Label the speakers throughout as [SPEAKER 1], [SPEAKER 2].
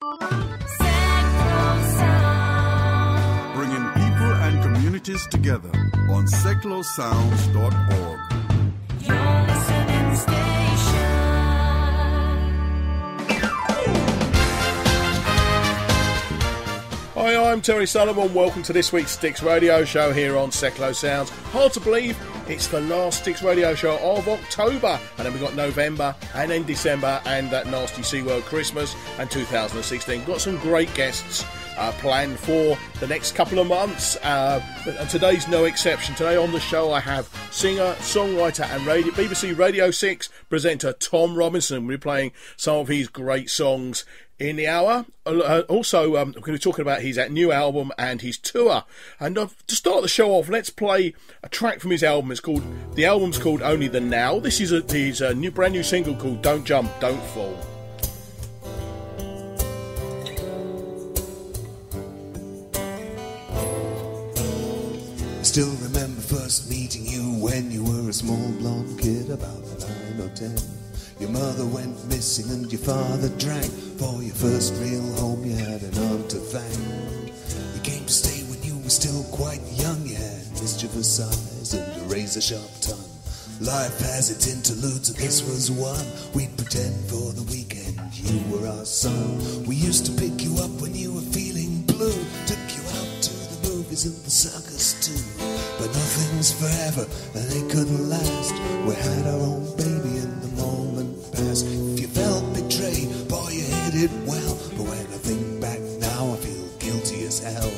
[SPEAKER 1] Bringing people and communities together on seclosounds.org.
[SPEAKER 2] Your listening station.
[SPEAKER 3] Hi, I'm Terry Sullivan. Welcome to this week's Sticks Radio Show here on Seclo Sounds. Hard to believe it's the last Sticks Radio Show of October, and then we've got November and then December and that nasty SeaWorld Christmas and 2016. Got some great guests planned for the next couple of months, and today's no exception. Today on the show I have singer, songwriter and BBC Radio 6 presenter Tom Robinson. We're playing some of his great songs in the hour. Also, I'm going to be talking about his new album and his tour. And to start the show off, let's play a track from his album. The album's called Only the Now. This is his brand new single called Don't Jump, Don't Fall.
[SPEAKER 4] I still remember first meeting you when you were a small blonde kid, about 9 or 10. Your mother went missing and your father drank. For your first real home you had an aunt to thank. You came to stay when you were still quite young. You had mischievous eyes and a razor-sharp tongue. Life has its interludes and this was one. We'd pretend for the weekend you were our son. We used to pick you up when you were feeling blue. Took you out to the movies and the circus too. But nothing's forever and it couldn't last. We had our own baby and the moment passed. If you felt betrayed, boy, you hid it well. But when I think back now, I feel guilty as hell.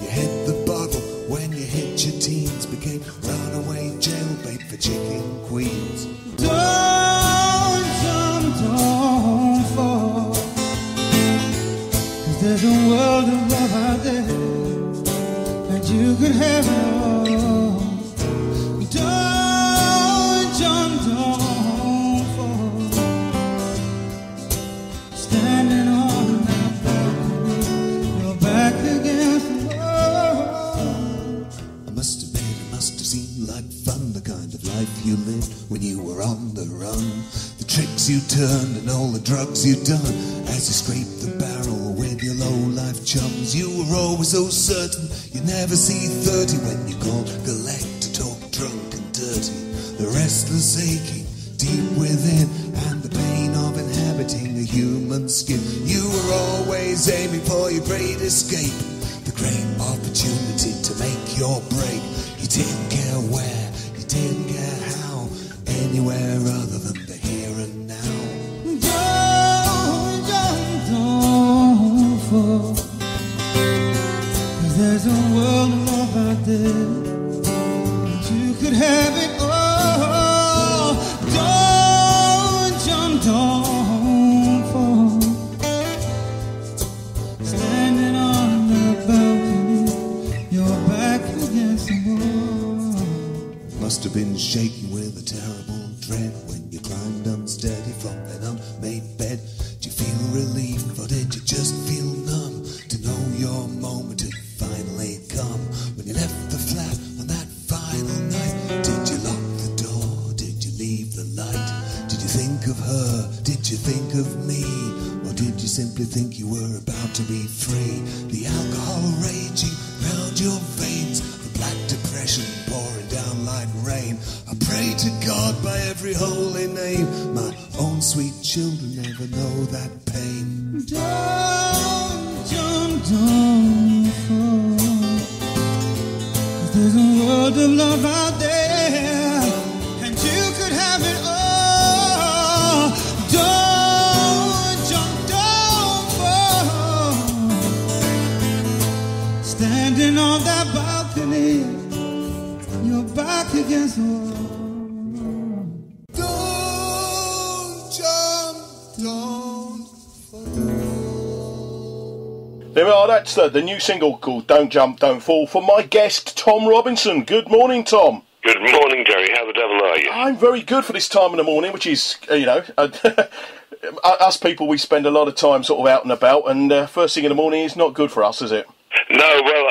[SPEAKER 4] You hit the bottle when you hit your teens. Became runaway jailbait for chicken queens.
[SPEAKER 5] Don't jump, don't fall, 'cause there's a world of love out there, and you could have it all. Don't jump, don't fall, standing on that balcony, your back against the wall.
[SPEAKER 4] It must have seemed like fun, the kind of life you lived when you were on the run. The tricks you turned and all the drugs you'd done as you scraped the barrel with your low-life chums. You were always so certain you'd never see 30 when you called collect to talk drunk and dirty. The restless aching deep within and the pain of inhabiting a human skin. You were always aiming for your great escape, the great opportunity to make your break. You didn't care where, you didn't care how, anywhere other than the here and now.
[SPEAKER 5] Don't jump, don't fall, 'cause there's a world of love out there, and you could have it all. Don't jump, don't fall, standing on the balcony, your back against the wall.
[SPEAKER 4] Must have been shaking with a terrible dread when you climbed unsteady from that unmade bed. Did you feel relief or did you just feel numb to know your moment had finally come? When you left the flat on that final night, did you lock the door? Did you leave the light? Did you think of her? Did you think of me? Or did you simply think you were about to be free? The alcohol raging round your veins, the black depression pouring down like rain. I pray to God by every holy name, my own sweet children never know that pain.
[SPEAKER 5] Don't jump, don't fall, 'cause there's a world of love out there, and you could have it all. Don't jump, don't fall, standing on that balcony, your back against the wall.
[SPEAKER 4] Don't jump, don't fall.
[SPEAKER 3] There we are, that's the new single called Don't Jump, Don't Fall from my guest Tom Robinson. Good morning, Tom.
[SPEAKER 6] Good morning, Jerry. How the devil are you?
[SPEAKER 3] I'm very good for this time in the morning, which is, us people, we spend a lot of time sort of out and about, and first thing in the morning is not good for us, is it?
[SPEAKER 6] No, well,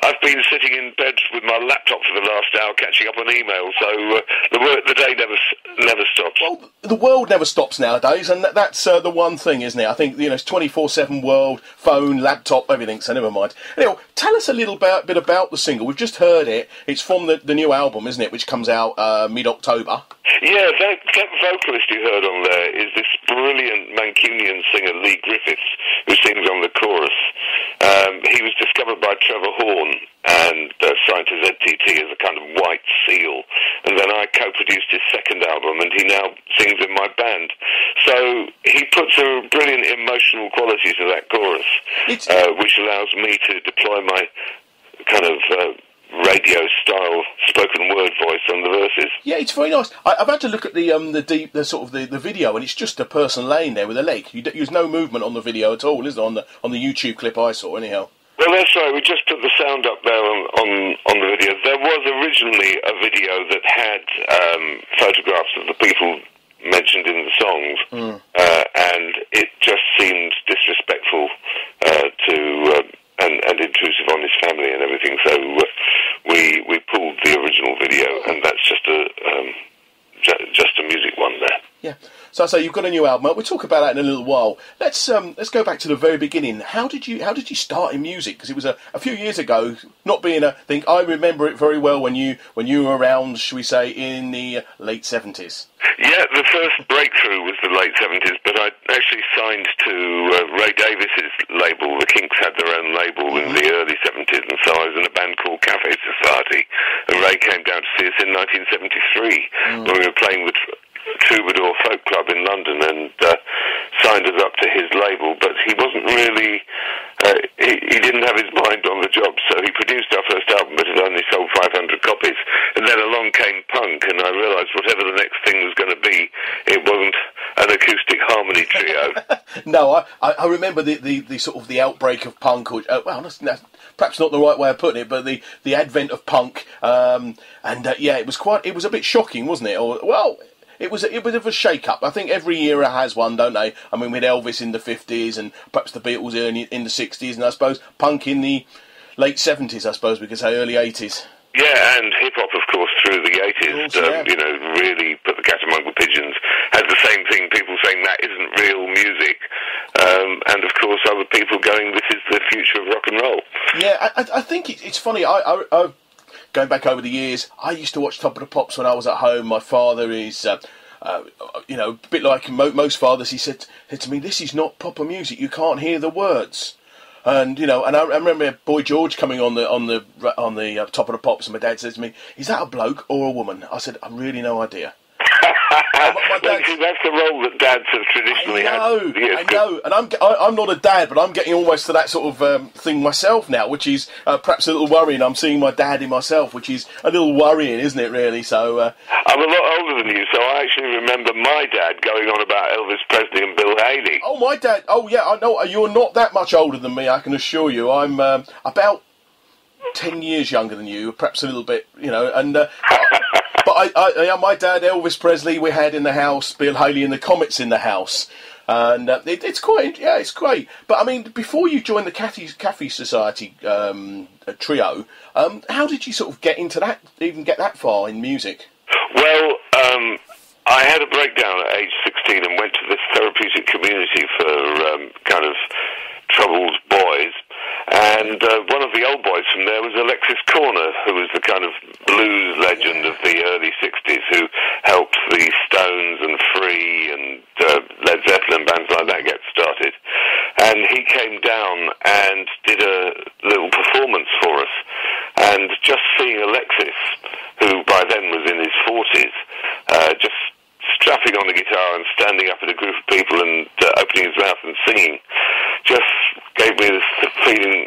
[SPEAKER 6] I've been sitting in bed with my laptop for the last hour catching up on email, so the day never stops.
[SPEAKER 3] Well, the world never stops nowadays, and that's the one thing, isn't it? I think, it's 24/7 world, phone, laptop, everything, so never mind. Anyway, tell us a little bit about the single. We've just heard it. It's from the new album, isn't it, which comes out mid-October.
[SPEAKER 6] Yeah, that vocalist you heard on there is this brilliant Mancunian singer Lee Griffiths, who sings on the chorus. He was discovered by Trevor Horn and signed to ZTT as a kind of white seal. And then I co-produced his second album, and he now sings in my band. So he puts a brilliant emotional quality to that chorus, which allows me to deploy my kind of radio-style spoken word voice on the verses.
[SPEAKER 3] Yeah, it's very nice. I've had to look at the video, and it's just a person laying there with a leg. There's no movement on the video at all, is there? On the YouTube clip I saw, anyhow.
[SPEAKER 6] Well, that's right. We just put the sound up there on the video. There was originally a video that had photographs of the people mentioned in the songs, and it just seemed disrespectful and intrusive on his family and everything. So we pulled the original video, and that's just a music one there.
[SPEAKER 3] Yeah. So I say you've got a new album. We'll talk about that in a little while. Let's go back to the very beginning. How did you start in music? Because it was a few years ago. Not being a thing, I remember it very well when you were around, shall we say, in the late 70s.
[SPEAKER 6] Yeah, the first breakthrough was the late 70s, but I actually signed to Ray Davis's label. The Kinks had their own label in the early 70s, and so I was in a band called Cafe Society, and Ray came down to see us in 1973 when we were playing with Troubadour Folk Club in London, and signed us up to his label, but he wasn't really he didn't have his mind on the job, so he produced our first album, but it only sold 500 copies, and then along came punk, and I realised whatever the next thing was going to be, it wasn't an acoustic harmony trio.
[SPEAKER 3] No, I remember the sort of the outbreak of punk, or that's perhaps not the right way of putting it, but the advent of punk, it was a bit shocking, wasn't it? It was a bit of a shake-up. I think every era has one, don't they? I mean, with Elvis in the 50s and perhaps the Beatles in the 60s, and I suppose punk in the late 70s, I suppose we could say early 80s.
[SPEAKER 6] Yeah, and hip-hop, of course, through the 80s,
[SPEAKER 3] Of course,
[SPEAKER 6] really put the cat among the pigeons. Had the same thing, people saying that isn't real music, and of course other people going, this is the future of rock and roll.
[SPEAKER 3] Yeah, I think it's funny, I going back over the years, I used to watch Top of the Pops when I was at home. My father is, a bit like most fathers. He said to me, "This is not proper music. You can't hear the words." And and I remember Boy George coming on the Top of the Pops, and my dad says to me, "Is that a bloke or a woman?" I said, "I've really no idea."
[SPEAKER 6] That's the role that dads have traditionally had.
[SPEAKER 3] I know, and I'm not a dad, but I'm getting almost to that sort of thing myself now, which is perhaps a little worrying. I'm seeing my dad in myself, which is a little worrying, isn't it, really? So
[SPEAKER 6] I'm a lot older than you, so I actually remember my dad going on about Elvis Presley and Bill Haley.
[SPEAKER 3] Oh, my dad, I know, you're not that much older than me, I can assure you. I'm about 10 years younger than you, perhaps a little bit, and... But my dad, Elvis Presley, we had in the house, Bill Haley and the Comets in the house. And it's great. But, I mean, before you joined the Cafe Society trio, how did you sort of get into that, even get that far in music?
[SPEAKER 6] Well, I had a breakdown at age 16 and went to this therapeutic community for kind of troubled boys. And one of the old boys from there was Alexis Corner, who was the kind of blues legend of the early 60s, who helped the Stones and Free and Led Zeppelin, bands like that, get started. And he came down and did a little performance for us. And just seeing Alexis, who by then was in his 40s, just strapping on the guitar and standing up at a group of people and opening his mouth and singing, just gave me this feeling,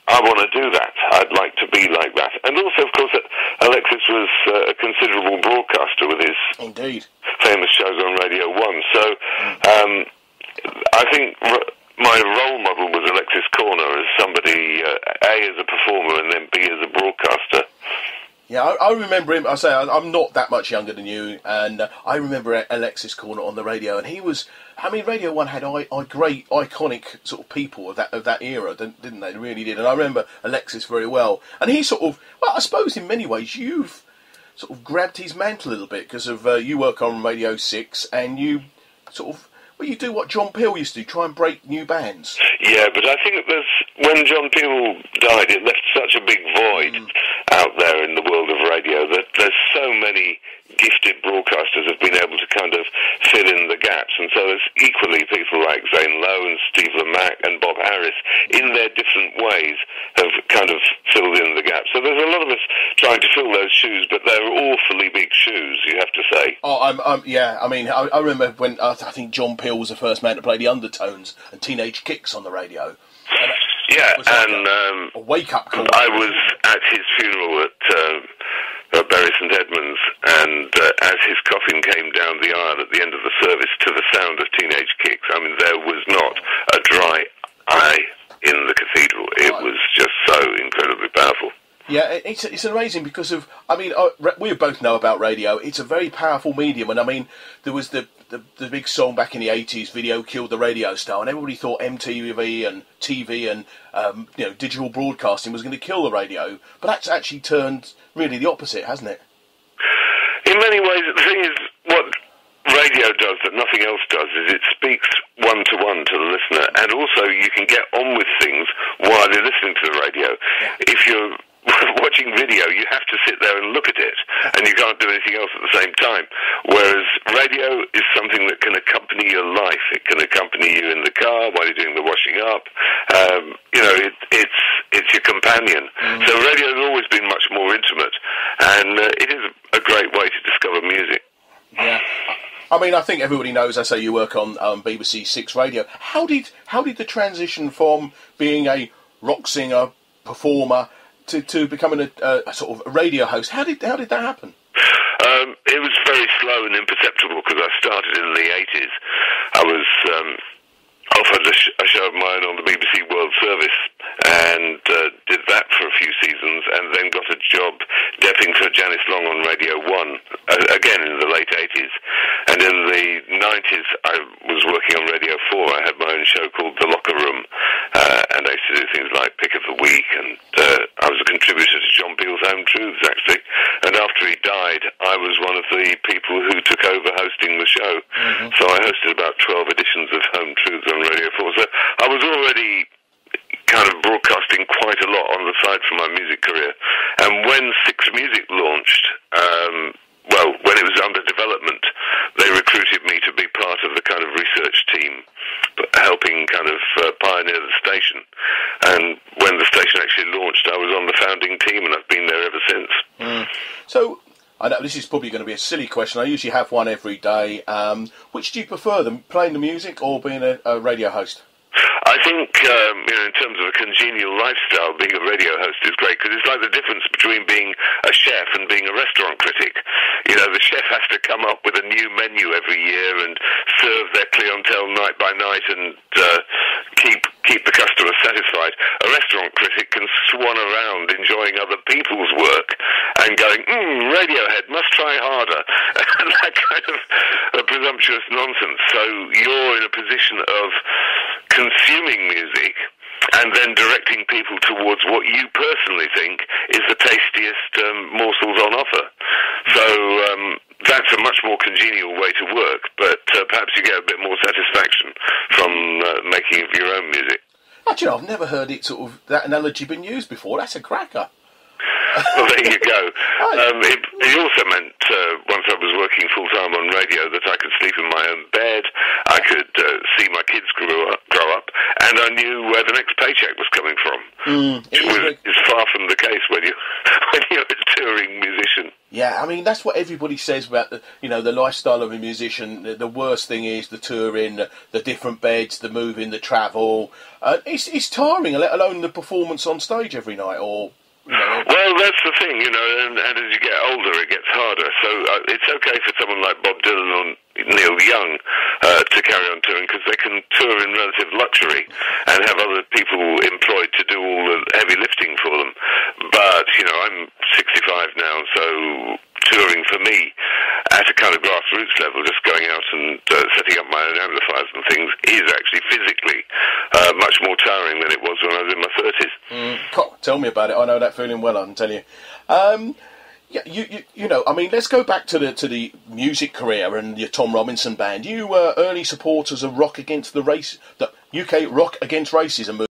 [SPEAKER 6] I want to do that. I'd like to be like that. And also, of course, Alexis was a considerable broadcaster with his famous shows on Radio 1. So I think my role model was Alexis Corner as somebody, A, as a performer, and then B, as a broadcaster.
[SPEAKER 3] Yeah, I remember him. I say I'm not that much younger than you, and I remember Alexis Corner on the radio, and he was. I mean, Radio 1 had great, iconic sort of people of that era, didn't they? They really did. And I remember Alexis very well. And he sort of, well, I suppose in many ways you've sort of grabbed his mantle a little bit because of you work on Radio 6 and you sort of, well, you do what John Peel used to do, try and break new bands.
[SPEAKER 6] Yeah, but I think when John Peel died, it left such a big void out there in the world of radio that there's so many gifted broadcasters have been able to kind of fill in the gaps, and so there's equally people like Zane Lowe and Steve Lamacq and Bob Harris in their different ways have kind of filled in the gaps. So there's a lot of us trying to fill those shoes, but they're awfully big shoes, you have to say.
[SPEAKER 3] Oh, yeah, I mean, I remember when I think John Peel was the first man to play the Undertones and Teenage Kicks on the radio.
[SPEAKER 6] Yeah,
[SPEAKER 3] and a wake-up call.
[SPEAKER 6] I was at his funeral at Bury St Edmunds, and as his coffin came down the aisle at the end of the service to the sound of Teenage Kicks, I mean, there was not a dry eye in the cathedral. It was just so incredibly powerful.
[SPEAKER 3] Yeah, it's amazing because of, I mean, we both know about radio. It's a very powerful medium, and I mean, there was the big song back in the 80s, Video Killed the Radio Star, and everybody thought MTV and TV and digital broadcasting was going to kill the radio, but that's actually turned really the opposite, hasn't it?
[SPEAKER 6] In many ways, the thing is, what radio does that nothing else does is it speaks one-to-one to the listener, and also you can get on with things while you're listening to the radio. Yeah. If you're watching video, you have to sit there and look at it, and you can't do anything else at the same time. Whereas radio is something that can accompany your life. It can accompany you in the car while you're doing the washing up. It's your companion. So radio has always been much more intimate, and it is a great way to discover music.
[SPEAKER 3] Yeah. I mean, I think everybody knows, I say you work on BBC Six Radio. How did the transition from being a rock singer, performer, to becoming a sort of radio host, how did that happen?
[SPEAKER 6] It was very slow and imperceptible because I started in the 80s. I was offered a show of mine on the BBC World Service and did that for a few seasons, and then got a job depping for Janice Long on Radio 1, again in the late 80s. And in the 90s, I was working on Radio 4. I had my own show called The Locker Room, and I used to do things like Pick of the Week, and I was a contributor to John Peel's Home Truths, actually. And after he died, I was one of the people who took over hosting the show. So I hosted about 12 editions of Home Truths on Radio 4. So I was already kind of broadcasting quite a lot on the side from my music career. And when Six Music launched, when it was under development, they recruited me to be part of the kind of research team, helping kind of pioneer the station. And when the station actually launched, I was on the founding team, and I've been there ever since.
[SPEAKER 3] So, I know this is probably going to be a silly question. I usually have one every day. Which do you prefer, playing the music or being a radio host?
[SPEAKER 6] I think, in terms of a congenial lifestyle, being a radio host is great, because it's like the difference between being a chef and being a restaurant critic. The chef has to come up with a new menu every year and serve their clientele night by night and keep the customer satisfied. A restaurant critic can swan around enjoying other people's work and going, Radiohead, must try harder. And that kind of presumptuous nonsense. So you're in a position of consuming music and then directing people towards what you personally think is the tastiest morsels on offer. So that's a much more congenial way to work, but perhaps you get a bit more satisfaction from making of your own music.
[SPEAKER 3] Actually, I've never heard that analogy been used before. That's a cracker.
[SPEAKER 6] Well, there you go. It also meant, once I was working full-time on radio, that I could sleep in my own bed, I could see my kids grow up, and I knew where the next paycheck was coming from. Which is far from the case when you're a touring musician.
[SPEAKER 3] Yeah, I mean, that's what everybody says about the lifestyle of a musician. The worst thing is the touring, the different beds, the moving, the travel. It's tiring, let alone the performance on stage every night, or...
[SPEAKER 6] Well, that's the thing, and as you get older, it gets harder. So it's okay for someone like Bob Dylan or Neil Young to carry on touring, because they can tour in relative luxury and have other people employed to do all the heavy lifting for them. But, I'm 65 now, so touring for me at a kind of grassroots level, just going out and setting up my own amplifiers and things, is actually physically much more tiring than it was when I was in my 30s.
[SPEAKER 3] Tell me about it. I know that feeling well, I can tell you. Yeah, you know, I mean, let's go back to the music career and your Tom Robinson band. You were early supporters of Rock Against the UK Rock Against Racism movement.